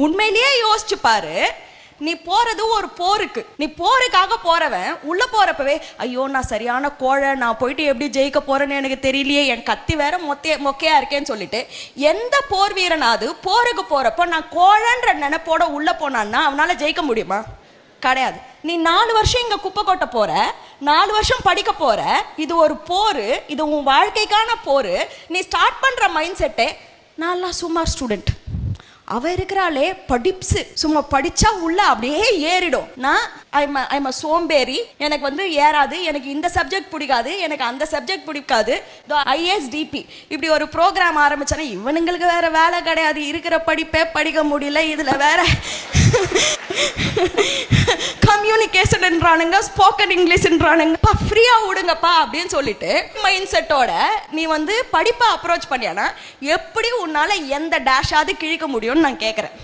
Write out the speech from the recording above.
உண்மையிலேயே யோசிச்சு பாரு, நீ போறது ஒரு போருக்கு, நீ போருக்காக போறவன் உள்ள போறப்பவே ஐயோ நான் சரியான கோழை, நான் போயிட்டு எப்படி ஜெயிக்க போறேன்னு எனக்கு தெரியலையே, என் கத்தி வேற மொக்கையா இருக்கேன்னு சொல்லிட்டு எந்த போர் வீரனாவது போருக்கு போறப்போ நான் கோழன்ற நினைப்போட உள்ள போனான்னா அவனால ஜெயிக்க முடியுமா? கிடையாது. நீ 4 வருஷம் இங்க குப்பை கொட்ட போற, 4 வருஷம் படிக்க போற, இது ஒரு போரு, இது உன் வாழ்க்கைக்கான போரு. நீ ஸ்டார்ட் பண்ற மைண்ட் செட்டே நான் சும்மா ஸ்டூடெண்ட், அவ இருக்கிறாளே படிப்ஸ், சும்மா படிச்சா உள்ள அப்படியே ஏறிடும். நான் ஐம் சோம்பேறி, எனக்கு ஏறாது, எனக்கு இந்த சப்ஜெக்ட் பிடிக்காது, எனக்கு அந்த சப்ஜெக்ட் பிடிக்காது. ISDP இப்படி ஒரு ப்ரோக்ராம் ஆரம்பிச்சானா இவனுங்களுக்கு வேற வேலை கிடையாது, இருக்கிற படிப்பே படிக்க முடியல, இதுல வேற கம்யூனிகேஷன்ன்றானுங்க, ஸ்போக்கன் இங்கிலீஷ்ன்றானுங்க, ஃப்ரீயா விடுங்கப்பா அப்படின்னு சொல்லிட்டு மைண்ட் செட்டோட நீ படிப்பை அப்ரோச் பண்ணியானா எப்படி உன்னால எந்த டேஷாவது கிழிக்க முடியும்னு நான் கேட்குறேன்.